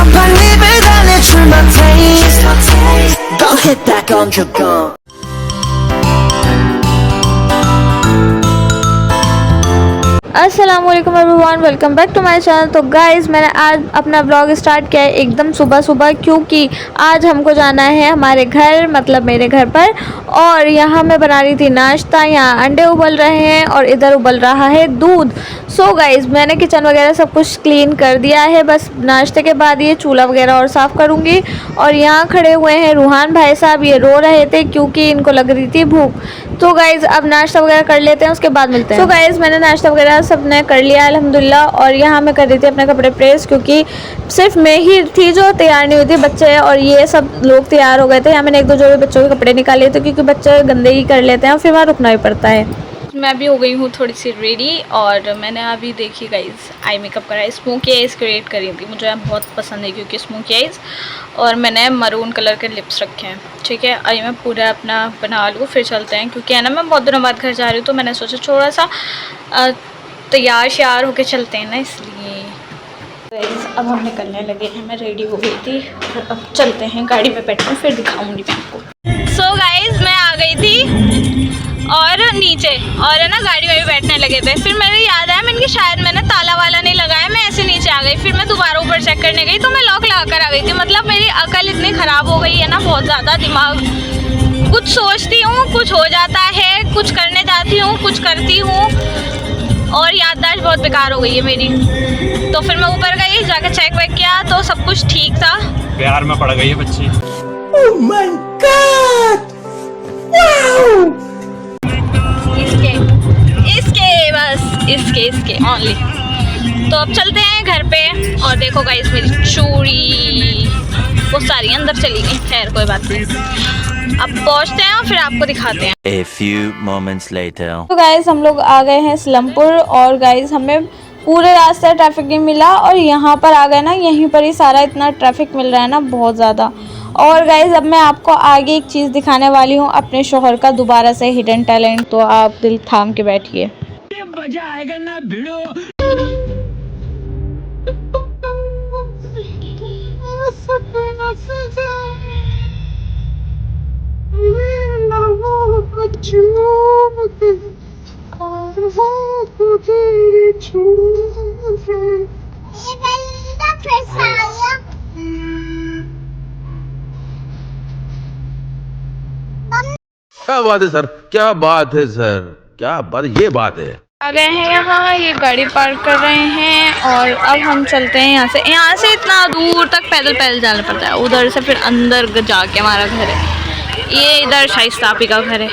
섭섭한 입을 달래줄 my taste. Go hit that conjugal. अस्सलाम वालेकुम everyone, welcome back to my channel. तो guys मैंने आज अपना व्लॉग स्टार्ट किया है एकदम सुबह सुबह, क्योंकि आज हमको जाना है हमारे घर, मतलब मेरे घर पर। और यहाँ मैं बना रही थी नाश्ता, यहाँ अंडे उबल रहे हैं और इधर उबल रहा है दूध। सो गाइज़ मैंने किचन वगैरह सब कुछ क्लीन कर दिया है, बस नाश्ते के बाद ये चूल्हा वगैरह और साफ़ करूँगी। और यहाँ खड़े हुए हैं रूहान भाई साहब, ये रो रहे थे क्योंकि इनको लग रही थी भूख। तो गाइज़ अब नाश्ता वगैरह कर लेते हैं, उसके बाद मिलते हैं। तो गाइज़ मैंने नाश्ता वगैरह सबने कर लिया अल्हम्दुलिल्लाह। और यहाँ मैं कर रही थी अपने कपड़े प्रेस, क्योंकि सिर्फ मैं ही थी जो तैयार नहीं हुई थी, बच्चे और ये सब लोग तैयार हो गए थे। यहाँ मैंने एक दो जोड़े बच्चों के कपड़े निकाले थे, क्योंकि बच्चे गंदे ही कर लेते हैं और फिर वहाँ रुकना भी पड़ता है। मैं भी हो गई हूँ थोड़ी सी रेडी, और मैंने अभी देखी गाइज़ आई मेकअप करा है, स्मोकी आइज़ क्रिएट करी होगी, मुझे बहुत पसंद है क्योंकि स्मोकी आइज़। और मैंने मरून कलर के लिप्स रखे हैं, ठीक है। अभी मैं पूरा अपना बना लूँ फिर चलते हैं, क्योंकि है ना मैं बहुत दिनों बाद घर जा रही हूँ, तो मैंने सोचा थोड़ा सा तैयार श्यार होके चलते हैं ना, इसलिए। अब हम निकलने लगे हैं, मैं रेडी हो गई थी और अब चलते हैं, गाड़ी में बैठूँ फिर दिखाऊँगी मैं आपको। सो गाइज़ मैं आ गई थी और नीचे, और है ना गाड़ी में भी बैठने लगे थे। फिर मेरे याद आया मैंने कि शायद मैंने ताला वाला नहीं लगाया, मैं ऐसे नीचे आ गई। फिर मैं दोबारा ऊपर चेक करने गई तो मैं लॉक लगा कर आ गई थी। मतलब मेरी अकल इतनी ख़राब हो गई है ना, बहुत ज़्यादा दिमाग, कुछ सोचती हूँ कुछ हो जाता है, कुछ करने जाती हूँ कुछ करती हूँ, और याददाश्त बहुत बेकार हो गई है मेरी। तो फिर मैं ऊपर गई, जाकर चेक वेक किया तो सब कुछ ठीक था। प्यार में पड़ गई है बच्ची। Oh my God! Wow! इसके ओनली। तो अब चलते हैं घर पे। और देखो गाइस मेरी चूड़ी वो सारी अंदर चली गई, खैर कोई बात नहीं। अब पहुंचते हैं और फिर आपको दिखाते हैं। A few moments later. तो गाइस हम लोग आ गए हैं सलमपुर, और गाइस हमें पूरे रास्ते ट्रैफिक नहीं मिला, और यहाँ पर आ गए ना, यहीं पर ही सारा इतना ट्रैफिक मिल रहा है ना, बहुत ज़्यादा। और गाइज़ अब मैं आपको आगे एक चीज़ दिखाने वाली हूँ, अपने शोहर का दोबारा से हिडन टैलेंट। तो आप दिल थाम के बैठिए, मजा आएगा ना भिड़ो। क्या बात है सर, क्या बात है सर, क्या बात, ये बात है। आ गए हैं यहाँ, ये गाड़ी पार्क कर रहे हैं, और अब हम चलते हैं यहाँ से इतना दूर तक पैदल पैदल जाना पड़ता है, उधर से फिर अंदर जाके हमारा घर है। ये इधर शाइस्ता आपी का घर है,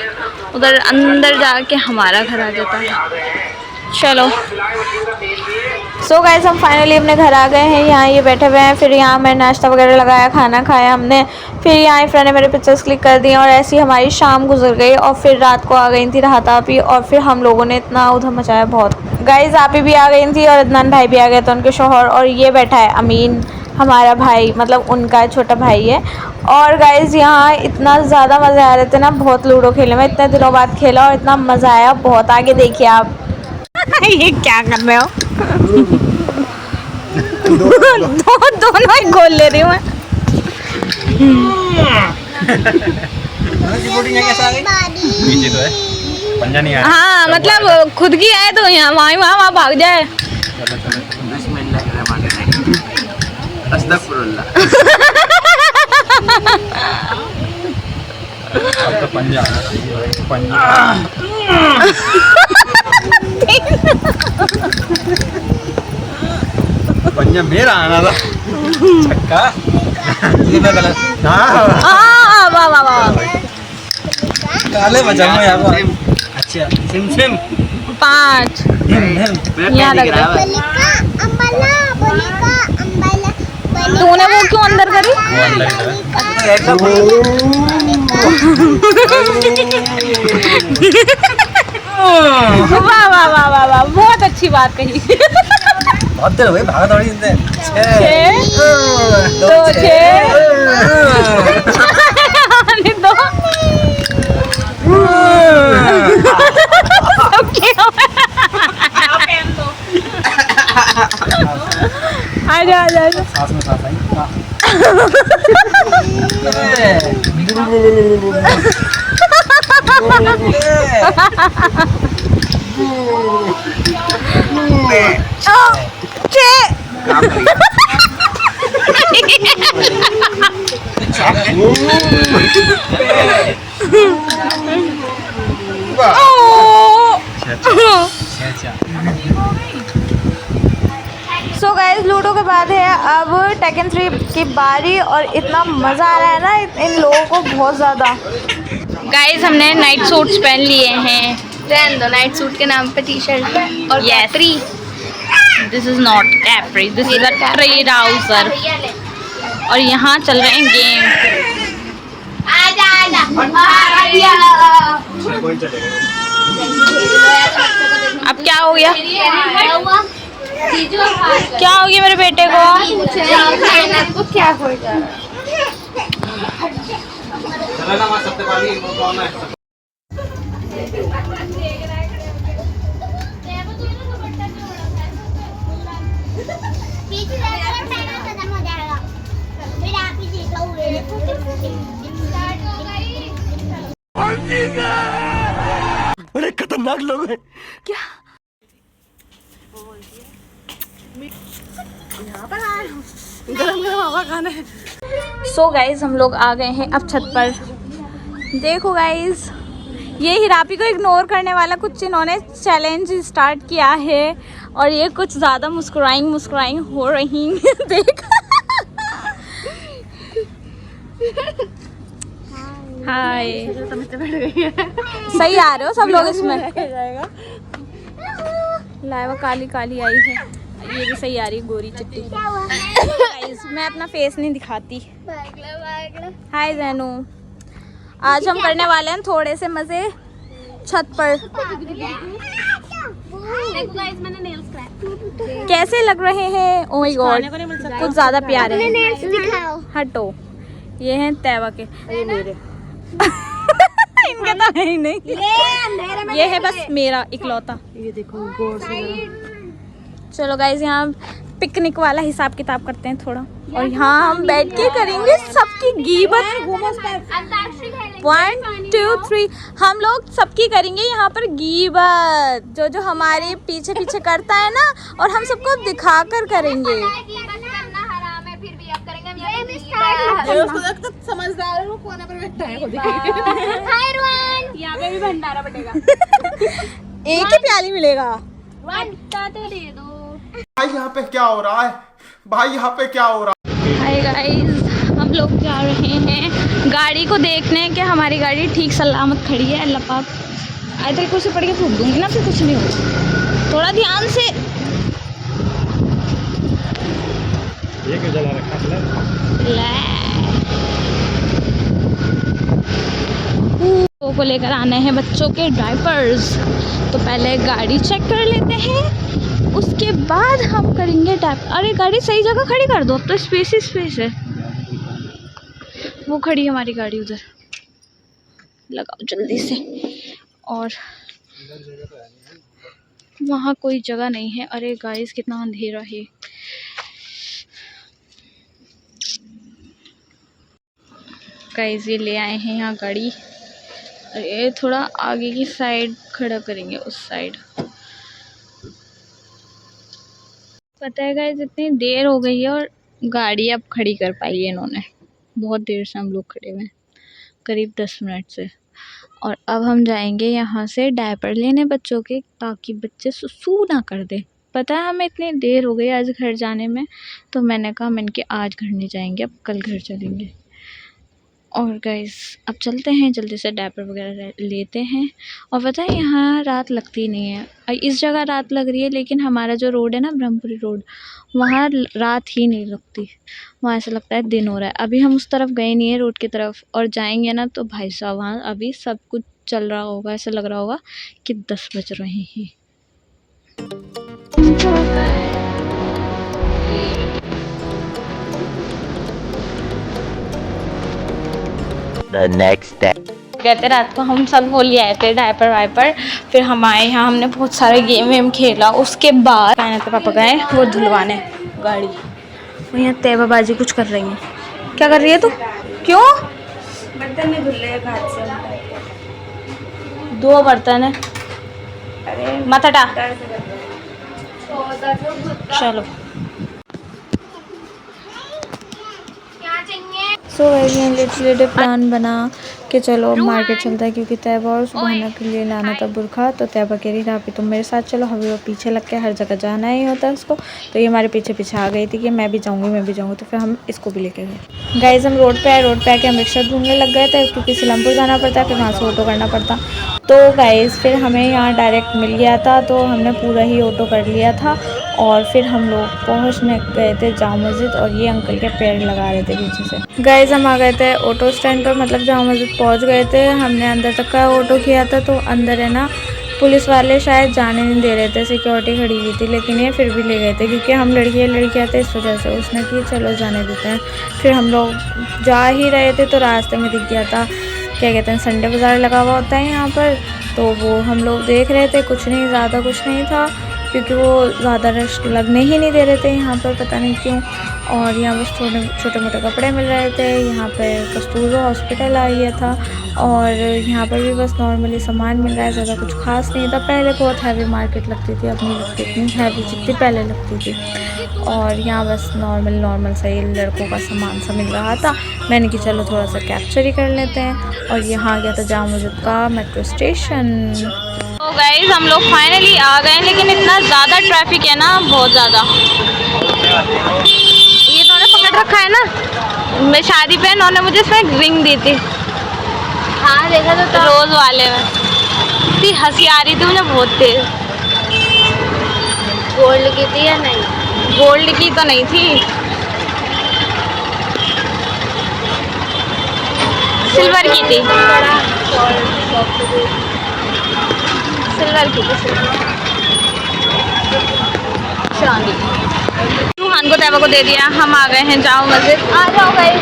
उधर अंदर जाके हमारा घर आ जाता है। चलो सो गाइस हम फाइनली अपने घर आ गए हैं। यहाँ ये बैठे हुए हैं, फिर यहाँ मैं नाश्ता वगैरह लगाया, खाना खाया हमने, फिर यहाँ फ्रेंड ने मेरे पिक्चर्स क्लिक कर दिए, और ऐसी हमारी शाम गुजर गई। और फिर रात को आ गई थी राहत आपी, और फिर हम लोगों ने इतना उधर मचाया बहुत। गाइस आपी भी आ गई थी, और अदनान भाई भी आ गए थे, उनके शोहर। और ये बैठा है अमीन, हमारा भाई, मतलब उनका छोटा भाई है। और गाइज़ यहाँ इतना ज़्यादा मज़े आ रहे थे ना, बहुत लूडो खेले में, इतने दिनों बाद खेला और इतना मज़ा आया बहुत। आगे देखिए आप। ये क्या कर रहे हो? दोनों ही गोल ले रही हूँ मैं। नीचे तो है, पंजा नहीं आया। हाँ मतलब खुद की आए तो यहाँ वहाँ भाग जाए। अब तो पंजा पंजा मेरा आना था, छक्का। वाह वाह वाह, काले बचाऊंगा यार। अच्छा सिम सिम 5 यहाँ लग रहा है। तूने वो क्यों अंदर करी? वाह वाह वाह वाह वाह, बहुत अच्छी बात कही। बहुत देर हो गई भागा दौड़ी इनसे। 2 6 2 आजा आजा आजा। सांस में सांस आई। सो गाइस लूडो के बाद है अब टेकन 3 की बारी और इतना मज़ा आ रहा है ना इन लोगों को बहुत ज़्यादा। गाइस हमने नाइट सूट्स पहन लिए हैं। रहने दो, नाइट सूट के नाम पे टी शर्ट और capri. This is not capri, this is a tree trouser. और यहाँ चल रहे हैं गेम। अब क्या हो गया? क्या हो गया मेरे बेटे को? क्या हो जा रहा है? बड़े खतरनाक लोग हैं। सो गाइज हम लोग आ गए हैं अब छत पर। देखो गाइज ये हिरापी को इग्नोर करने वाला कुछ इन्होंने चैलेंज स्टार्ट किया है और ये कुछ ज़्यादा मुस्कुराई हो रही हैं। देख हाय, सही आ रहे हो सब लोग इसमें। लाइवा काली काली आई है, ये भी सही आ रही गोरी चिट्टी। गाइस मैं अपना फेस नहीं दिखाती। हाय जैनू, आज हम करने वाले हैं थोड़े से मजे छत पर। कैसे लग रहे हैं? ओह माय गॉड कुछ ज्यादा प्यारे हैं। हटो, ये हैं तैवा के। इनके तो है ही नहीं, ये है बस मेरा इकलौता। ये देखो गौर से। चलो गाइज यहाँ पिकनिक वाला हिसाब किताब करते हैं थोड़ा, और यहाँ हम बैठ के करेंगे सबकी गीबत। 1 2 3 हम लोग सबकी करेंगे यहाँ पर गीबत, जो हमारे पीछे पीछे करता है ना, और हम सबको दिखा कर करेंगे। समझदार है, कोने पर बैठा है। यहाँ पे भी भंडारा बटेगा। एक ही प्याली मिलेगा। दे दो भाई यहाँ पे क्या हो रहा है? भाई यहाँ पे क्या हो रहा है? हाय गाइस, हम लोग जा रहे हैं गाड़ी को देखने कि हमारी गाड़ी ठीक सलामत खड़ी है। अल्लाह पाक, आई तरीके कुछ पड़ के फूक दूंगी ना, फिर कुछ नहीं होगा। थोड़ा ध्यान से। को लेकर आने हैं बच्चों के डायपर्स, तो पहले गाड़ी चेक कर लेते हैं, उसके बाद हम करेंगे डायपर। अरे गाड़ी सही जगह खड़ी कर दो, अब तो स्पेस ही स्पेस है। वो खड़ी है हमारी गाड़ी उधर, लगाओ जल्दी से। और वहाँ कोई जगह नहीं है। अरे गाइस कितना अंधेरा है। गाइस ये ले आए हैं यहाँ गाड़ी, और ये थोड़ा आगे की साइड खड़ा करेंगे, उस साइड। पता है गाइस इतनी देर हो गई है और गाड़ी अब खड़ी कर पाई है इन्होंने। बहुत देर से हम लोग खड़े हुए हैं, करीब 10 मिनट से। और अब हम जाएंगे यहाँ से डायपर लेने बच्चों के, ताकि बच्चे सुसू ना कर दे। पता है हमें इतनी देर हो गई आज घर जाने में, तो मैंने कहा हम इनके आज घर नहीं जाएंगे, अब कल घर चलेंगे। और गाइस अब चलते हैं, जल्दी से डायपर वगैरह लेते हैं। और पता है यहाँ रात लगती नहीं है। इस जगह रात लग रही है, लेकिन हमारा जो रोड है ना, ब्रह्मपुरी रोड, वहाँ रात ही नहीं लगती। वहाँ ऐसा लगता है दिन हो रहा है। अभी हम उस तरफ गए नहीं है रोड की तरफ, और जाएंगे ना तो भाई साहब वहाँ अभी सब कुछ चल रहा होगा। ऐसा लग रहा होगा कि 10 बज रहे हैं। The next day. कहते रात को हम सब वो ले आए थे डायपर वाइपर, फिर हम आए यहाँ, हमने बहुत सारे गेम वेम खेला। उसके बाद पापा गए वो धुलवाने गाड़ी। और यहाँ तैबाबाजी कुछ कर रही है। क्या कर रही है तू? क्यों? बर्तन नहीं धुल रहे हाथ से। 2 बर्तन है। मत हटा। चलो सो लेटे प्लान बना कि चलो मार्केट चलता है, क्योंकि तैबा और सुबहाना के लिए लाना था बुरखा। तो तैबा कह रही राफी तुम मेरे साथ चलो, हबीबा पीछे लग के हर जगह जाना ही होता है उसको। तो ये हमारे पीछे पीछे आ गई थी कि मैं भी जाऊँगी। तो फिर हम इसको भी लेके गए। गाइस हम रोड पे आके हम रिक्शा ढूंढने लग गए थे, क्योंकि सिलमपुर जाना पड़ता है, फिर वहाँ से ऑटो करना पड़ता। तो गाइस फिर हमें यहाँ डायरेक्ट मिल गया था, तो हमने पूरा ही ऑटो कर लिया था। और फिर हम लोग पहुँचने गए थे जामा मस्जिद, और ये अंकल के पैर लगा रहे थे पीछे से। गाइस हम आ गए थे ऑटो स्टैंड पर, मतलब जामा मस्जिद पहुँच गए थे। हमने अंदर तक का ऑटो किया था, तो अंदर है ना पुलिस वाले शायद जाने नहीं दे रहे थे, सिक्योरिटी खड़ी हुई थी, लेकिन ये फिर भी ले गए थे, क्योंकि हम लड़कियाँ थे इस वजह से। उसने कि चलो जाने देते हैं। फिर हम लोग जा ही रहे थे, तो रास्ते में दिख गया था क्या कहते हैं संडे बाज़ार लगा हुआ होता है यहाँ पर। तो वो हम लोग देख रहे थे, कुछ नहीं ज़्यादा कुछ नहीं था, क्योंकि वो ज़्यादा रश लगने ही नहीं दे रहे थे यहाँ पर, पता नहीं क्यों। और यहाँ बस छोटे मोटे कपड़े मिल रहे थे। यहाँ पे कस्तूरबा हॉस्पिटल आ गया था, और यहाँ पर भी बस नॉर्मली सामान मिल रहा है, ज़्यादा कुछ खास नहीं था। पहले बहुत हैवी मार्केट लगती थी, अब नहीं लगती इतनी हैवी जितनी पहले लगती थी। और यहाँ बस नॉर्मल सा ही लड़कों का सामान सा मिल रहा था। मैंने कि चलो थोड़ा सा कैप्चर ही कर लेते हैं। और यहाँ आ गया था जामा मस्जिद का मेट्रो स्टेशन। तो गाइस हम लोग फाइनली आ गए, लेकिन इतना ज़्यादा ट्रैफिक है ना, बहुत ज़्यादा। ये इन्होंने पकड़ रखा है ना, मैं शादी पे इन्होंने मुझे इसमें रिंग दी थी। हाँ देखा तो रोज़ वाले में इतनी हंसी आ रही थी मुझे बहुत तेज। गोल्ड की थी या नहीं? गोल्ड की तो नहीं थी, सिल्वर की थी। सिल्वर की थी, चांदी। रूहान को तैबा को दे दिया। हम आ गए हैं जामा मस्जिद। आ जाओ गए।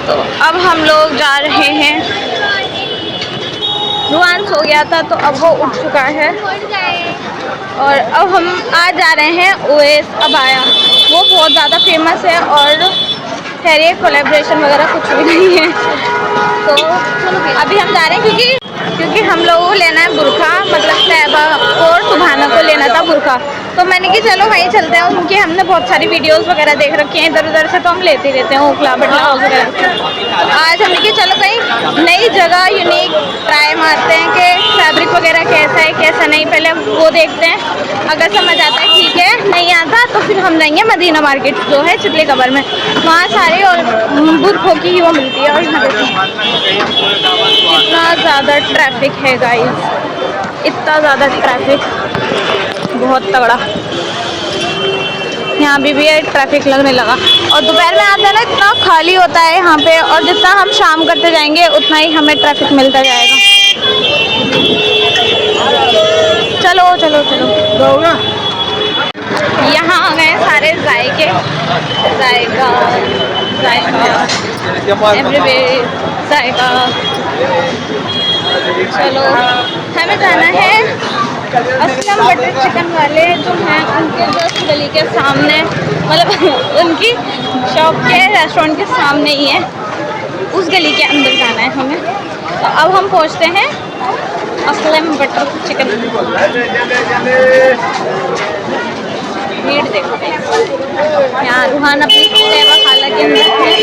तो अब हम लोग जा रहे हैं। रूहान सो गया था, तो अब वो उठ चुका है। और अब हम आज जा रहे हैं ओएस अबाया। वो बहुत ज़्यादा फेमस है, और खैर ये कोलैबोरेशन वगैरह कुछ भी नहीं है। तो अभी हम जा रहे हैं, क्योंकि हम लोगों को लेना है बुरखा, मतलब तैबा और सुबहाना को लेना था बुरखा। तो मैंने कि चलो वहीं चलते हैं, क्योंकि हमने बहुत सारी वीडियोस वगैरह देख रखी हैं इधर उधर से, तो हम लेते ही रहते हैं ओखला बटला वगैरह। तो आज हमने कि चलो कहीं नई जगह यूनिक ट्राई मारते हैं कि फैब्रिक वगैरह कैसा है कैसा नहीं, पहले वो देखते हैं। अगर समझ आता है ठीक है, नहीं आता तो फिर हम जाएंगे मदीना मार्केट जो है चितले कबर में। वहाँ सारे और बुरखों की ही वो मिलती है। और यहाँ इतना ज़्यादा ट्रैफिक है गाइस, इतना ज़्यादा ट्रैफिक, बहुत तगड़ा। यहाँ भी है ट्रैफिक लगने लगा। और दोपहर में आते हैं ना, इतना खाली होता है यहाँ पे, और जितना हम शाम करते जाएंगे उतना ही हमें ट्रैफिक मिलता जाएगा। चलो चलो चलो। यहाँ आ गए सारे जायका एवरीवेयर जायका। चलो हमें जाना है असलम बटर चिकन वाले जो हैं उनके जस्ट गली के सामने, मतलब उनकी शॉप के रेस्टोरेंट के सामने ही है, उस गली के अंदर जाना है हमें। तो अब हम पहुंचते हैं असलम बटर चिकन। भीड़ देखो, यहाँ रूहान अपनी तैबा खाला के अंदर है।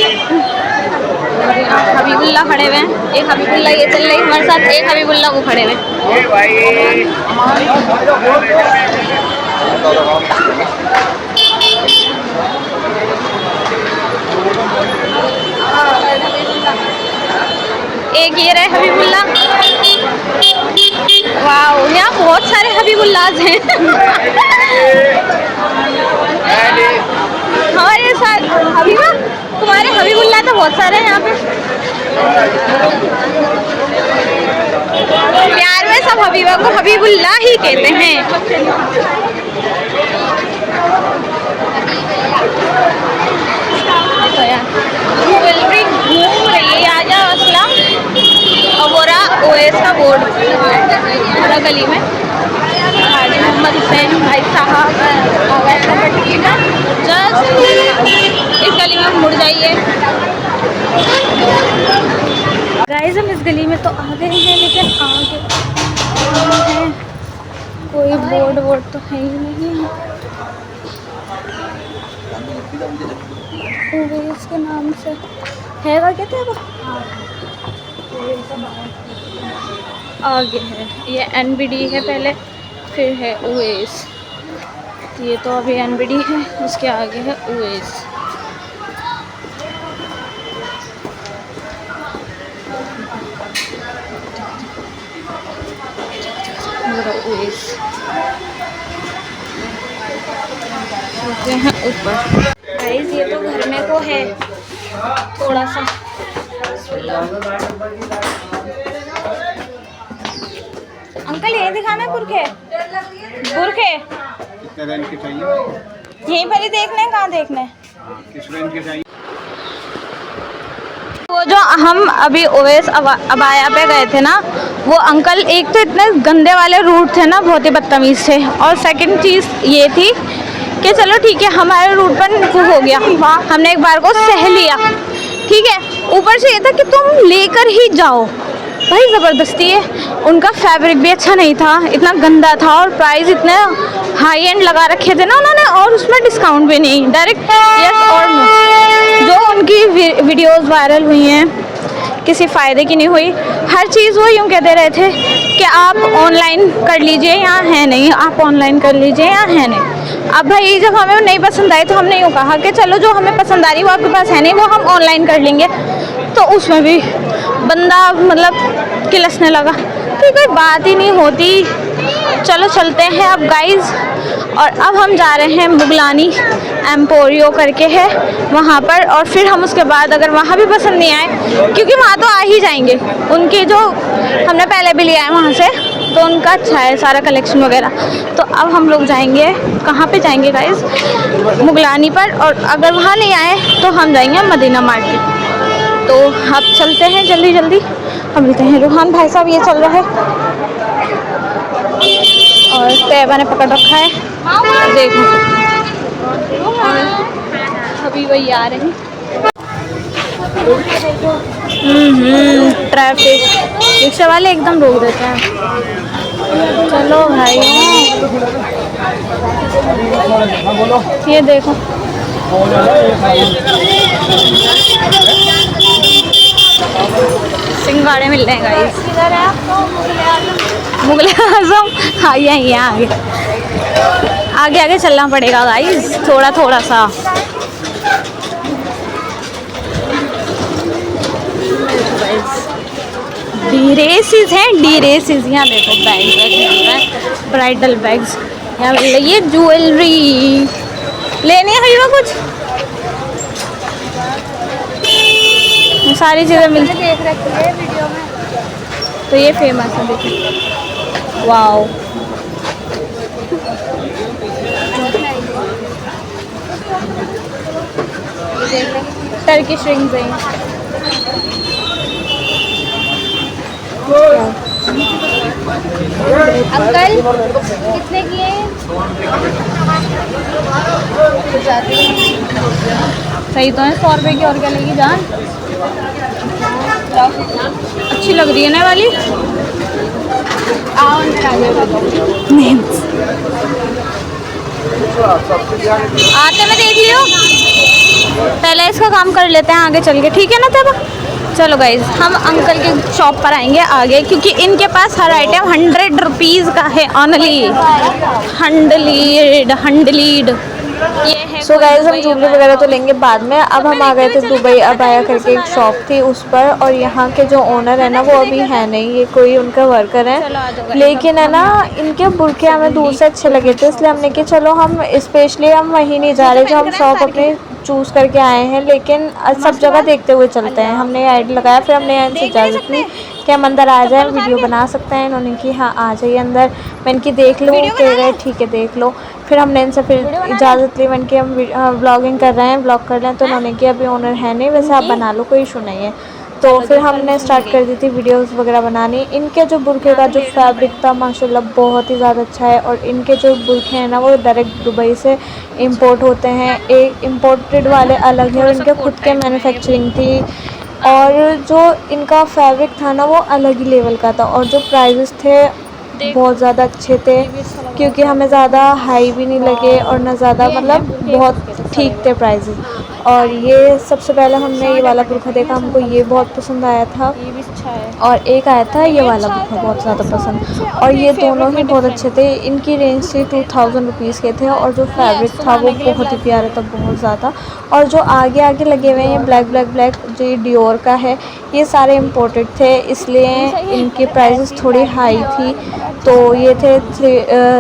हबीबुल्ला खड़े हुए हैं, एक हबीबुल्ला ये चल रही हमारे साथ, एक हबीबुल्ला वो खड़े हुए। एक ये रहे हबीबुल्ला। वाह, यहाँ बहुत सारे हबीबुल्लाज हैं। हमारे साथ हबीबा, तुम्हारे हबीबुल्ला तो बहुत सारे हैं यहाँ पे। प्यार में सब हबीबा को हबीबुल्ला ही कहते हैं। तो यार ज्वेलरी घूम रही है, आ जाओ असलम। और वो रहा ओएस का बोर्ड पूरा गली में। हाजी मोहम्मद हुसैन भाई साहब जस्ट गाइस हम इस गली में तो आ गए हैं, लेकिन आगे है कोई बोर्ड वोर्ड तो है ही नहीं। ओवेस के नाम से है वो, क्या था वो आगे है। ये NBD है पहले, फिर है ओवेस। ये तो अभी NBD है, उसके आगे है ओवेस। हैं ऊपर गाइस, ये तो घर में को है थोड़ा सा। अंकल ये दिखाना बुरखे, बुरखे कितने रेंज के चाहिए? यहीं पर ही देखना है, कहाँ देखना है? किस रेंज के चाहिए? वो जो हम अभी ओवेस अबाया पे गए थे ना, वो अंकल एक तो इतने गंदे वाले रूट थे ना, बहुत ही बदतमीज़ थे। और सेकंड चीज़ ये थी कि चलो ठीक है हमारे रूट पर हो गया, हमने एक बार को सह लिया, ठीक है। ऊपर से ये था कि तुम लेकर ही जाओ भाई, ज़बरदस्ती है। उनका फैब्रिक भी अच्छा नहीं था, इतना गंदा था, और प्राइस इतने हाई एंड लगा रखे थे ना उन्होंने, और उसमें डिस्काउंट भी नहीं, डायरेक्ट यस और नो। जो उनकी वीडियोस वायरल हुई हैं किसी फ़ायदे की नहीं हुई। हर चीज़ वो यूँ कहते रहे थे कि आप ऑनलाइन कर लीजिए या है नहीं, आप ऑनलाइन कर लीजिए या है नहीं। अब भाई जब हमें नहीं पसंद आई तो हमने यूँ कहा कि चलो जो हमें पसंद आ रही वो आपके पास है नहीं, वो हम ऑनलाइन कर लेंगे। तो उसमें भी बंदा मतलब किलसने लगा कि कोई बात ही नहीं होती। चलो चलते हैं अब गाइस, और अब हम जा रहे हैं मुगलानी एम्पोरियो करके है वहाँ पर, और फिर हम उसके बाद अगर वहाँ भी पसंद नहीं आए, क्योंकि वहाँ तो आ ही जाएंगे, उनके जो हमने पहले भी लिया है वहाँ से, तो उनका अच्छा है सारा कलेक्शन वगैरह। तो अब हम लोग जाएंगे, कहाँ पे जाएंगे गाइस? मुगलानी पर, और अगर वहाँ नहीं आए तो हम जाएंगे मदीना मार्केट। तो अब चलते हैं जल्दी जल्दी। हम मिलते हैं रूहान भाई साहब, ये चल रहा है, और तैयबा ने पकड़ रखा है, देखो। और अभी वही आ रही ट्रैफिक, रिक्शा वाले एकदम रोक देते हैं। चलो भाई, ये देखो सिंघाड़े मिल रहे हैं गाइस। किधर है आपको? मुगल आजम, हाँ यही है, आगे आगे आगे चलना पड़ेगा गाइस, थोड़ा थोड़ा सा। डी रेसिस हैं, डी रेसिस। यहाँ देखो बैग, ब्राइडल बैग्स यहाँ मिल रही है। ज्वेलरी लेनी है हरीमा कुछ, सारी चीज़ें मिलती देख रखी है वीडियो में, तो ये फेमस है, देखिए वाओ। टर्किश रिंग्स हैं। अंकल कितने की है? सही तो है, 100 रुपये की, और क्या लेगी जान? अच्छी लग रही है ना वाली? आते में देख लियो, पहले इसका काम कर लेते हैं आगे चल के, ठीक है ना तब? चलो गाइज, हम अंकल के शॉप पर आएंगे आगे, क्योंकि इनके पास हर आइटम 100 रुपीज़ का है ओनली। हंडलीड ये है। सो गाइज, हम ज्वेलरी वगैरह तो लेंगे बाद में। अब हम आ गए थे दुबई अबाया करके एक शॉप थी उस पर, और यहाँ के जो ओनर है ना वो अभी है नहीं, ये कोई उनका वर्कर है, लेकिन है ना इनके बुरखे हमें दूर से अच्छे लगे थे, इसलिए हमने कि चलो हम स्पेशली हम वहीं नहीं जा रहे जो हम शॉप अपने चूज़ करके आए हैं, लेकिन सब जगह देखते हुए चलते हैं। हमने ऐड लगाया, फिर हमने यहाँ से इजाज़त ली कि हम अंदर आ जाए, वीडियो बना सकते हैं। इन्होंने कि हाँ आ जाइए अंदर। मैं इनकी देख लूँ, कह रहे ठीक है देख लो। फिर हमने इनसे फिर इजाज़त ली, मैंने कि हम व्लॉगिंग कर रहे हैं, व्लॉग कर रहे हैं, तो उन्होंने कि अभी ओनर है नहीं, वैसे आप बना लो, कोई इशू नहीं है। तो फिर हमने स्टार्ट कर दी थी वीडियोस वगैरह बनानी। इनके जो बुरखे का जो फैब्रिक था माशाल्लाह बहुत ही ज़्यादा अच्छा है, और इनके जो बुरखे हैं ना वो डायरेक्ट दुबई से इंपोर्ट होते हैं। एक इंपोर्टेड वाले अलग है, और इनके खुद के मैन्युफैक्चरिंग थी। और जो इनका फैब्रिक था ना वो अलग ही लेवल का था, और जो प्राइजेस थे बहुत ज़्यादा अच्छे थे, क्योंकि हमें ज़्यादा हाई भी नहीं लगे और ना ज़्यादा, मतलब बहुत ठीक थे प्राइजेस। और ये सबसे पहले हमने ये वाला बुरखा देखा, हमको ये बहुत पसंद आया था, और एक आया था ये वाला बुरखा बहुत ज़्यादा पसंद, और ये दोनों ही बहुत अच्छे थे। इनकी रेंज थी 2000 रुपीज़ के थे, और जो फैब्रिक था वो बहुत ही प्यारा था, बहुत ज़्यादा। और जो आगे आगे लगे हुए हैं ब्लैक ब्लैक ब्लैक, जो ये डियोर का है, ये सारे इम्पोर्टेड थे, इसलिए इनकी प्राइसेस थोड़ी हाई थी। तो ये थे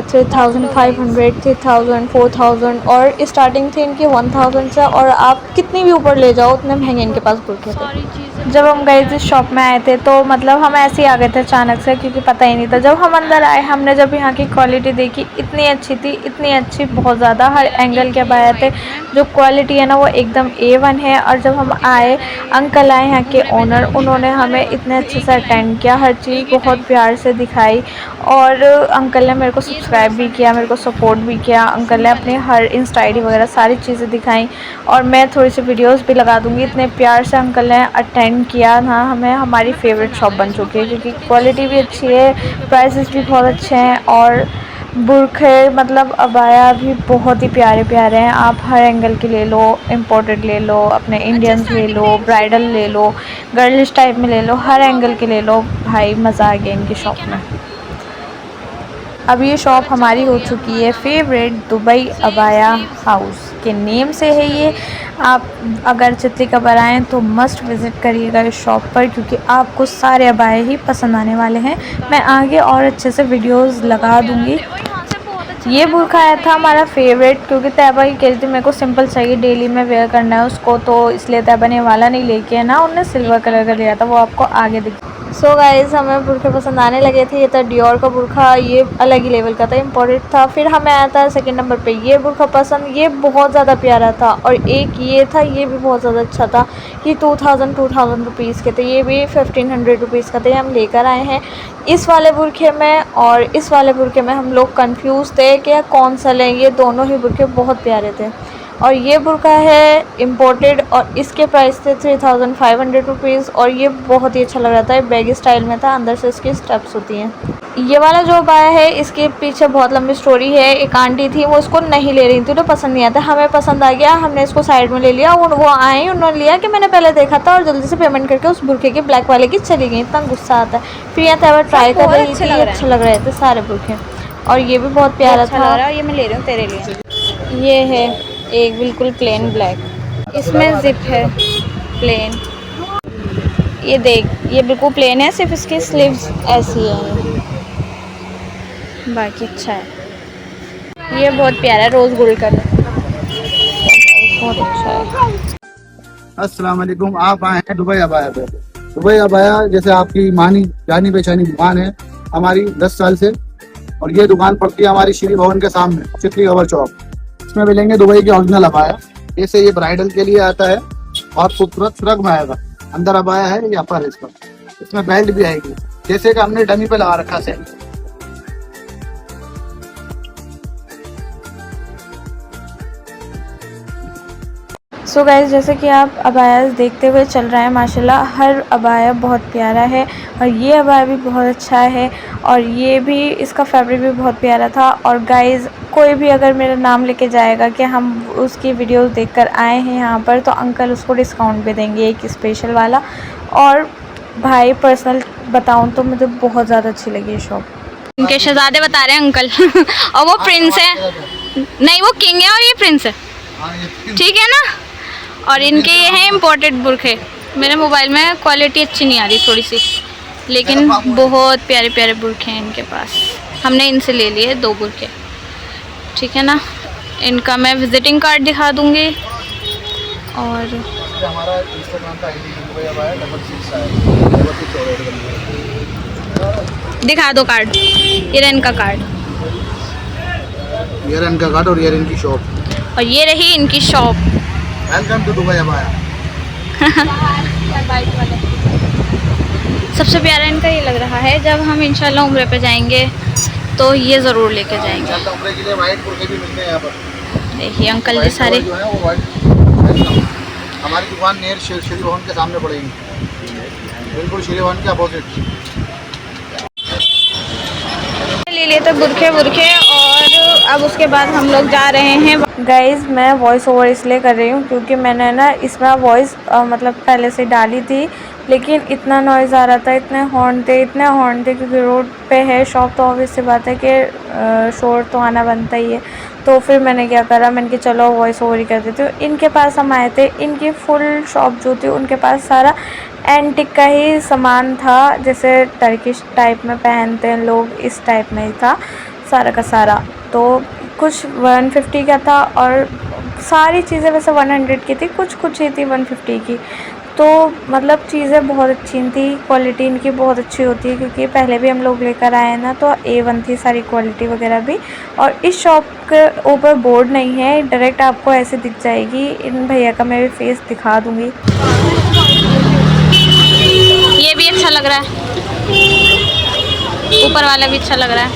3500, 3000, 4000, और स्टार्टिंग थी इनकी 1000 से, और आप कितनी भी ऊपर ले जाओ उतने महंगे इनके पास बुरखे थे। जब हम गए इस शॉप में आए थे तो मतलब हम ऐसे ही आ गए थे अचानक से, क्योंकि पता ही नहीं था। जब हम अंदर आए, हमने जब यहाँ की क्वालिटी देखी, इतनी अच्छी थी, इतनी अच्छी, बहुत ज़्यादा, हर एंगल के अबाया थे। जो क्वालिटी है ना वो एकदम A1 है। और जब हम आए, अंकल आए यहाँ के ओनर, उन्होंने हमें इतने अच्छे से अटेंड किया, हर चीज़ बहुत प्यार से दिखाई, और अंकल ने मेरे को सब्सक्राइब भी किया, मेरे को सपोर्ट भी किया। अंकल ने अपनी हर इंस्टा ID वगैरह सारी चीज़ें दिखाई, और मैं थोड़ी सी वीडियोस भी लगा दूँगी। इतने प्यार से अंकल ने अटेंड किया ना हमें। हमारी फेवरेट शॉप बन चुकी है, क्योंकि क्वालिटी भी अच्छी है, प्राइसेस भी बहुत अच्छे हैं, और बुरखे मतलब अबाया भी बहुत ही प्यारे प्यारे हैं। आप हर एंगल के ले लो, इम्पोर्टेड ले लो, अपने इंडियंस ले लो, ब्राइडल ले लो, गर्लिश टाइप में ले लो, हर एंगल के ले लो। भाई मज़ा आ गया इनकी शॉप में। अब ये शॉप हमारी हो चुकी है फेवरेट, दुबई अबाया हाउस के नेम से है ये। आप अगर चित्ली कबर आएँ तो मस्ट विज़िट करिएगा इस शॉप पर, क्योंकि आपको सारे अबाए ही पसंद आने वाले हैं। मैं आगे और अच्छे से वीडियोस लगा दूँगी। ये बुरखा आया था हमारा फेवरेट, क्योंकि तैयबा ही कह रही थी मेरे को सिंपल चाहिए, डेली में वेयर करना है उसको, तो इसलिए तैयबा ने वाला नहीं लेके है ना, उन्होंने सिल्वर कलर का लिया था, वो आपको आगे दिख। सो गाइज़, हमें बुरखे पसंद आने लगे थे। ये था डियोर का बुरखा, ये अलग ही लेवल का था, इम्पोर्टेड था। फिर हमें आया था सेकंड नंबर पे ये बुरखा पसंद, ये बहुत ज़्यादा प्यारा था। और एक ये था, ये भी बहुत ज़्यादा अच्छा था। ये 2000 रुपीज़ के थे, ये भी 1500 रुपीज़ का थे। हम लेकर आए हैं इस वाले बुरखे में, और इस वाले बुरखे में हम लोग कंफ्यूज थे कि कौन सा लें। ये दोनों ही बुरखे बहुत प्यारे थे। और ये बुरका है इम्पोर्टेड, और इसके प्राइस थे 3500 रुपीज़, और ये बहुत ही अच्छा लग रहा था। बैगी स्टाइल में था, अंदर से इसकी स्टेप्स होती हैं। ये वाला जो अबाया है, इसके पीछे बहुत लंबी स्टोरी है। एक आंटी थी, वो इसको नहीं ले रही थी, उन्हें पसंद नहीं आता। हमें पसंद आ गया, हमने इसको साइड में ले लिया। वो आए, उन्होंने लिया कि मैंने पहले देखा था, और जल्दी से पेमेंट करके उस बुरखे के ब्लैक वाले की चली गई। इतना गुस्सा आता है। फिर यहाँ तैयबा ट्राई कर रही थी, अच्छे लग रहे थे सारे बुरखे, और ये भी बहुत प्यारा था। ये मैं ले रही हूँ तेरे लिए। ये है एक बिल्कुल प्लेन ब्लैक, इसमें जिप है प्लेन। ये देख, ये बिल्कुल प्लेन है, सिर्फ इसकी स्लीव्स ऐसी है, बाकी अच्छा है। ये बहुत प्यारा है, रोज़ गोल्ड कलर, बहुत अच्छा है। अस्सलाम वालेकुम। आप आए हैं दुबई अबाया पे। दुबई अबाया जैसे आपकी मानी जानी पहचानी दुकान है हमारी 10 साल से, और ये दुकान पड़ती है हमारी श्री भवन के सामने, चितली कबर चौक। इसमें मिलेंगे दुबई के ओरिजिनल अबाया। जैसे ये ब्राइडल के लिए आता है, बहुत खूबसूरत फ्रॉक में आएगा। अंदर अबाया है, ये अपर है इसका, इसमें बेल्ट भी आएगी, जैसे कि हमने डमी पे लगा रखा है। सो गाइस, जैसे कि आप अबाया देखते हुए चल रहे हैं, माशाल्लाह हर अबाया बहुत प्यारा है, और ये अबाया भी बहुत अच्छा है, और ये भी, इसका फैब्रिक भी बहुत प्यारा था। और गाइस, कोई भी अगर मेरा नाम लेके जाएगा कि हम उसकी वीडियोस देखकर आए हैं यहाँ पर, तो अंकल उसको डिस्काउंट भी देंगे, एक स्पेशल वाला। और भाई पर्सनल बताऊँ तो मुझे बहुत ज़्यादा अच्छी लगी ये शॉप। इनके शहजादे बता रहे हैं अंकल और वो प्रिंस है, नहीं वो किंग है और ये प्रिंस है, ठीक है ना। और इनके ये हैं इम्पोर्टेड बुरखे। मेरे मोबाइल में क्वालिटी अच्छी नहीं आ रही थोड़ी सी, लेकिन बहुत प्यारे प्यारे बुरखे हैं इनके पास। हमने इनसे ले लिए 2 बुरखे, ठीक है ना। इनका मैं विजिटिंग कार्ड दिखा दूंगी, और हमारा इंस्टाग्राम का आईडी दिखा दो कार्ड। ये रहा इनका कार्ड, ये रहा इनका कार्ड, और ये रही इनकी शॉप, और ये रही इनकी shop. Welcome to Dubai Abaya. सबसे प्यारा इनका ये लग रहा है, जब हम इंशाल्लाह उम्रे पे जाएंगे तो ये ज़रूर लेके जाएंगे। उम्रे के लिए वाइट बुरखे भी मिलते हैं यहाँ पर। देखिए अंकल जी सारे। जो है वो वाइट, हमारी दुकान नियर श्री भवन के सामने पड़ेगी। बिल्कुल श्री भवन के अपोजिट। ले लिए थे बुरखे और अब उसके बाद हम लोग जा रहे हैं। गाइज़ मैं वॉइस ओवर इसलिए कर रही हूँ क्योंकि मैंने ना इसमें वॉइस मतलब पहले से डाली थी, लेकिन इतना नॉइज़ आ रहा था, इतने हॉर्न थे क्योंकि रोड पे है शॉप, तो ऑब्वियस सी बात है कि शोर तो आना बनता ही है। तो फिर मैंने क्या करा, मैंने कि चलो वॉइस ओवर ही कर देती हूँ। इनके पास हम आए थे, इनकी फुल शॉप जो थी उनके पास सारा एंटिक का ही सामान था, जैसे टर्किश टाइप में पहनते हैं लोग, इस टाइप में ही था सारा का सारा। तो कुछ 150 का था और सारी चीज़ें वैसे 100 की थी, कुछ ही थी 150 की। तो मतलब चीज़ें बहुत अच्छी थी, क्वालिटी इनकी बहुत अच्छी होती है क्योंकि पहले भी हम लोग लेकर आए हैं ना, तो A1 थी सारी क्वालिटी वगैरह भी। और इस शॉप के ऊपर बोर्ड नहीं है, डायरेक्ट आपको ऐसे दिख जाएगी। इन भैया का मैं भी फेस दिखा दूँगी। ये भी अच्छा लग रहा है, ऊपर वाला भी अच्छा लग रहा है।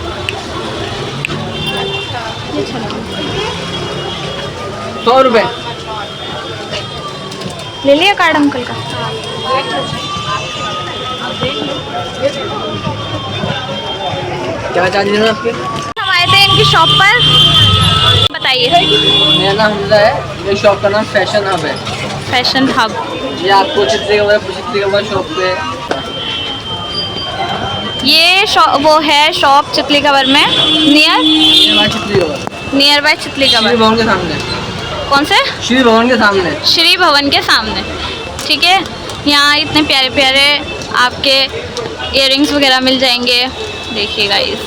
100 रुपये ले लिया कार्ड अंकल का। क्या चार्जेस हैं आपके? हम आए थे इनकी शॉप पर, बताइए। मेरा नाम हमजा है, ये शॉप का नाम फैशन हब है। फैशन हब, ये आपको चित्रीकला शॉप पे ये वो है शॉप चितली कवर में, near by Chitli Shri cover. भवन के सामने। कौन से? श्री भवन के सामने। श्री भवन के सामने, ठीक है। यहाँ इतने प्यारे प्यारे आपके इयररिंग्स वगैरह मिल जाएंगे। देखिए गाइस,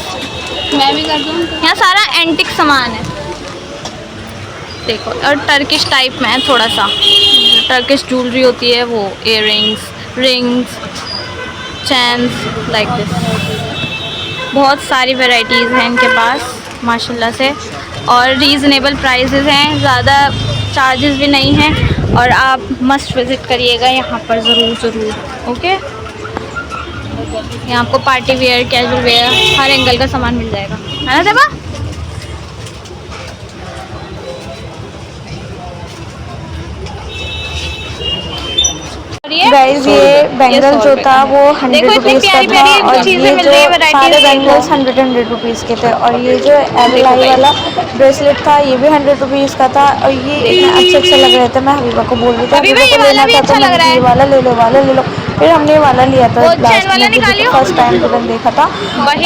मैं भी कर दूँ। यहाँ सारा एंटिक सामान है, देखो। और टर्किश टाइप में है थोड़ा सा, टर्किश ज्वेलरी होती है वो, earrings, rings, chains, like this. बहुत सारी वैरायटीज़ हैं इनके पास माशाल्लाह से, और रीज़नेबल प्राइसेस हैं, ज़्यादा चार्जेस भी नहीं हैं। और आप मस्ट विज़िट करिएगा यहाँ पर ज़रूर। ओके, यहाँ आपको पार्टी वेयर, कैजुअल वेयर, हर एंगल का सामान मिल जाएगा, है ना देवा? गाइस ये बैंगल जो था वो 100 रुपीज़ का था, और ये जो सारे बैंगल्स 100 रुपीज़ के थे। और ये जो एल वाला ब्रेसलेट था ये भी 100 रुपीज़ का था, और ये इतने अच्छे लग रहे थे। मैं हबीबा को बोल रही थी हबीबा को लेना था, तो मैंने ये वाला ले लो। फिर हमने वाला लिया था लास्ट में, फर्स्ट टाइम तुरंत देखा था।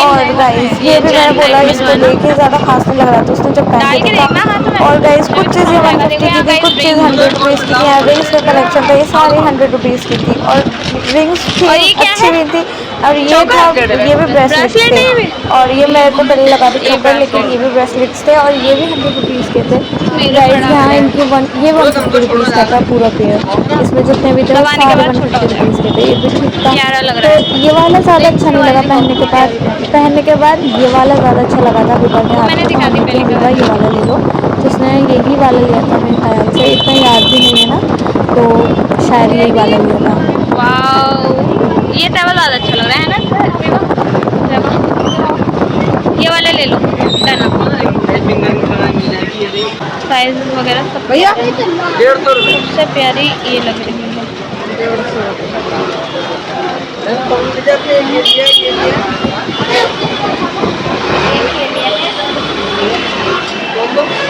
और गाइस ये भी मैंने बोला इसको लेके ज़्यादा खास नहीं लग रहा था, उसने जब पहन के देखा। और गाइस कुछ चीज़ें 150 की थी, कुछ चीज़ 100 रुपीज़ की थी। रिंग्स का कलेक्शन था, ये सारे 100 रुपीज़ की थी, और रिंग्स थी अच्छी भी थी। और ये था, ये भी ब्रेसलेट्स थे, और ये मेरे को पहले लगा थे चोकर, लेकिन ये भी ब्रेसलेट्स थे और ये भी 100 रुपीज़ के थे। गाइस यहाँ इनकी 150 रुपीज़ का था पूरा पेयर, इसमें जितने भी थे वो सारे 150 रुपीज़ के थे। ये भी ठीक था। तो ये वाला ज़्यादा अच्छा नहीं लगा पहनने के बाद ये वाला ज़्यादा अच्छा लगा था विभा के हाथ में, तो हमने कहा ये वाला ले लो। तो उसने यही वाला लिया था मेरे ख्याल से, इतना याद भी नहीं है ना, तो शायद यही वाला लिया था। वाओ, ये टेबल ज़्यादा अच्छा लग रहा है ना? ये वाले ले लो, साइज वगैरह सब भैया 150 रुपये। सबसे प्यारी ये लग रही है।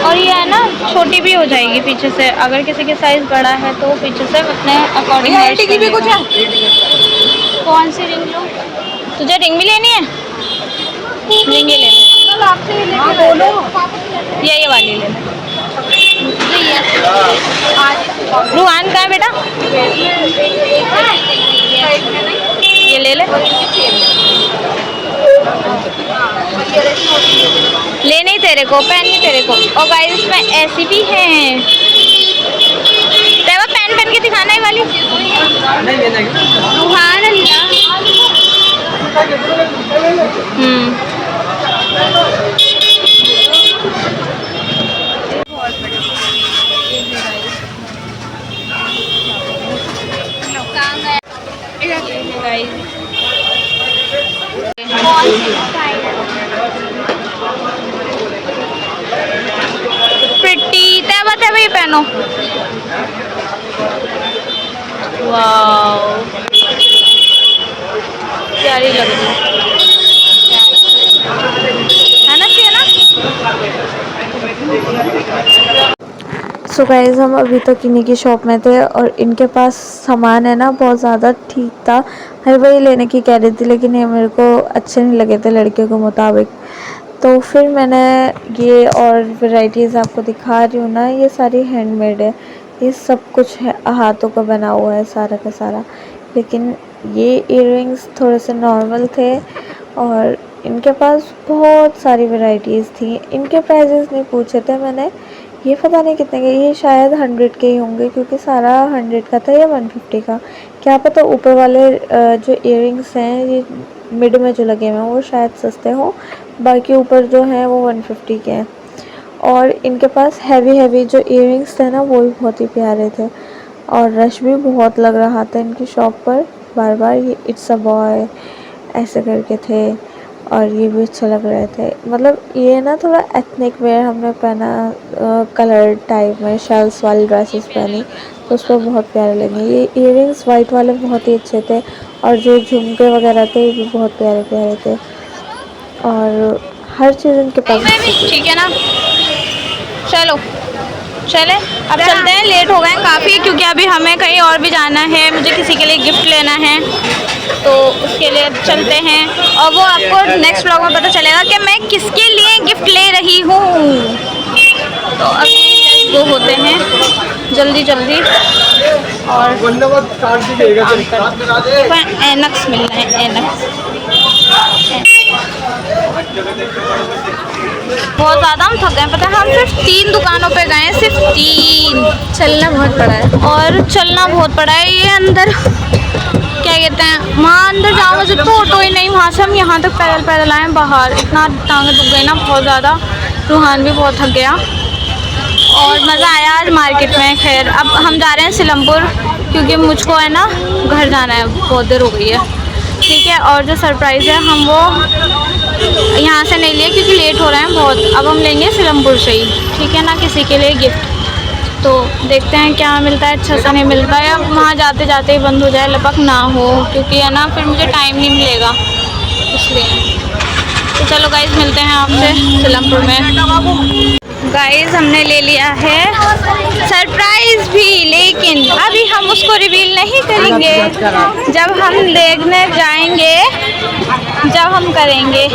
और ये है ना, छोटी भी हो जाएगी पीछे से, अगर किसी के साइज बड़ा है तो पीछे से अपने अकॉर्डिंग की भी कुछ है। कौन सी रिंग लो? तुझे रिंग भी लेनी है? रिंग ही ले ले, ये वाली ले ले। रूहान कहाँ है बेटा? ये ले ले, लेने ही तेरे को, पहननी तेरे को। और गाइस इसमें ऐसी भी हैं, तेरा पहन के दिखाना है वाली। रूहान अल्लाह। प्रिटी तैबा तैबा ये पहनो। वाओ प्यारी लग रही है ना, चाहिए ना। सो गाइस हम अभी तक इन्हीं की शॉप में थे और इनके पास सामान है ना बहुत ज़्यादा ठीक था। मैं वही लेने की कह रही थी लेकिन ये मेरे को अच्छे नहीं लगे थे लड़के के मुताबिक। तो फिर मैंने ये और वैरायटीज़ आपको दिखा रही हूँ ना, ये सारी हैंडमेड है, ये सब कुछ है हाथों का बना हुआ है सारा का सारा। लेकिन ये इयररिंग्स थोड़े से नॉर्मल थे और इनके पास बहुत सारी वैरायटीज़ थी। इनके प्राइजेस नहीं पूछे थे मैंने, ये पता नहीं कितने के, ये शायद 100 के ही होंगे क्योंकि सारा 100 का था या 150 का, क्या पता। ऊपर वाले जो इयररिंग्स हैं ये मिड में जो लगे हुए हैं वो शायद सस्ते हों, बाकी ऊपर जो हैं वो 150 के हैं। और इनके पास हैवी जो इयररिंग्स थे ना वो भी बहुत ही प्यारे थे और रश भी बहुत लग रहा था इनकी शॉप पर। बार बार ये इट्स अ बॉय ऐसे करके थे और ये भी अच्छे लग रहे थे। मतलब ये ना थोड़ा एथनिक वेयर हमने पहना, कलर टाइप में शेल्स वाली ड्रेसेस पहनी तो उस पर बहुत प्यारे लगे। ये इयररिंग्स वाइट वाले बहुत ही अच्छे थे और जो झुमके वगैरह थे ये भी बहुत प्यारे प्यारे थे और हर चीज़ इनके पास ठीक है ना। चलो चले अब चलते हैं, लेट हो गए हैं काफ़ी क्योंकि अभी हमें कहीं और भी जाना है, मुझे किसी के लिए गिफ्ट लेना है तो उसके लिए चलते हैं और वो आपको नेक्स्ट व्लॉग में पता चलेगा कि मैं किसके लिए गिफ्ट ले रही हूँ। तो अभी वो होते हैं जल्दी और एनक्स मिलना है, एनक्स बहुत ज़्यादा हम थक गए, पता है हम सिर्फ 3 दुकानों पे गए, सिर्फ 3। चलना बहुत पड़ा है और चलना बहुत पड़ा है। ये अंदर क्या कहते हैं, वहाँ अंदर जाओ मुझे तो ऑटो ही नहीं, वहाँ से हम यहाँ तक पैदल आए बाहर। इतना टांगें दुख गई ना बहुत ज़्यादा, रूहान भी बहुत थक गया और मज़ा आया आज मार्केट में। खैर अब हम जा रहे हैं सिलमपुर क्योंकि मुझको है ना घर जाना है, बहुत देर हो गई है, ठीक है। और जो सरप्राइज़ है हम वो यहाँ से नहीं लिए क्योंकि लेट हो रहे हैं बहुत, अब हम लेंगे सिलमपुर से ही, ठीक है ना, किसी के लिए गिफ्ट। तो देखते हैं क्या मिलता है, अच्छा सा नहीं मिलता है, अब वहाँ जाते जाते ही बंद हो जाए, लपक ना हो क्योंकि है ना फिर मुझे टाइम नहीं मिलेगा इसलिए। तो चलो गाइज़ मिलते हैं आपसे सिलमपुर में। गाइज़ हमने ले लिया है सरप्राइज़ भी, लेकिन अभी हम उसको रिवील नहीं करेंगे, जब हम देखने जाएंगे जब हम करेंगे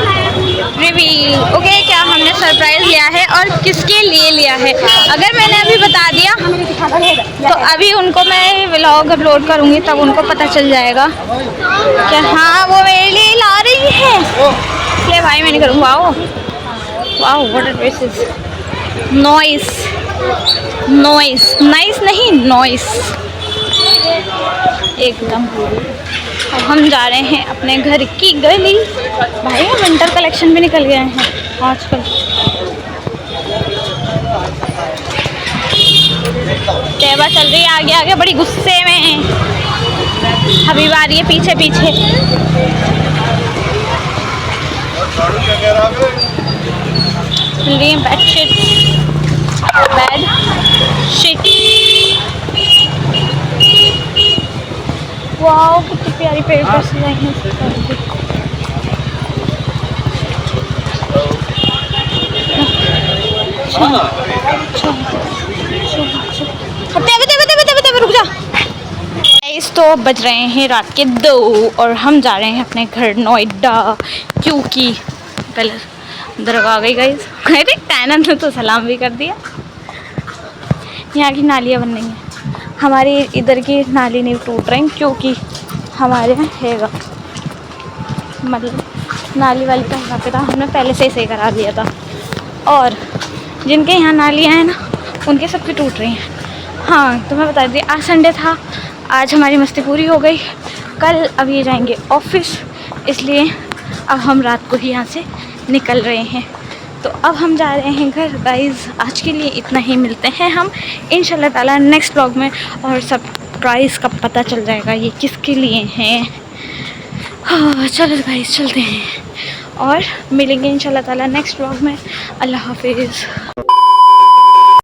रिवील, ओके। क्या हमने सरप्राइज़ लिया है और किसके लिए लिया है, अगर मैंने अभी बता दिया तो अभी उनको मैं व्लॉग अपलोड करूँगी तब उनको पता चल जाएगा कि हाँ वो मेरे लिए ला रही है। इसलिए भाई मैं नहीं करूँगा। Wow what a dresses, noise nice नहीं नॉइस एकदम। अब हम जा रहे हैं अपने घर की गली। भाई विंटर कलेक्शन भी निकल गए हैं आजकल। तैयबा चल रही है आगे आगे बड़ी गुस्से में, हबीब आ रही है पीछे पीछे। मिल रही है बेड शीट। वाओ कितनी प्यारी पेड़ पर सजाई है। रुक जा। इस तो बज रहे हैं रात के 2 और हम जा रहे हैं अपने घर नोएडा क्योंकि पहले दरगाह गई गाइस। अरे टैनन ने तो सलाम भी कर दिया। यहाँ की नालियाँ बन रही हैं, हमारी इधर की नाली नहीं टूट रही क्योंकि हमारे यहाँ हैगा, मतलब नाली वाली का हिसाब था, हमने पहले से ही सही करा लिया था। और जिनके यहाँ नालियाँ हैं ना उनके सबकी टूट रही हैं। हाँ तो मैं बता दी, आज संडे था, आज हमारी मस्ती पूरी हो गई। कल अब ये जाएंगे ऑफिस, इसलिए अब हम रात को ही यहाँ से निकल रहे हैं। तो अब हम जा रहे हैं घर गाइज़। आज के लिए इतना ही, मिलते हैं हम इंशाल्लाह ताला नेक्स्ट व्लॉग में और सरप्राइज़ का पता चल जाएगा ये किसके लिए हैं। हाँ चलो गाइज़ चलते हैं और मिलेंगे इंशाल्लाह ताला नेक्स्ट व्लॉग में। अल्लाह हाफिज़।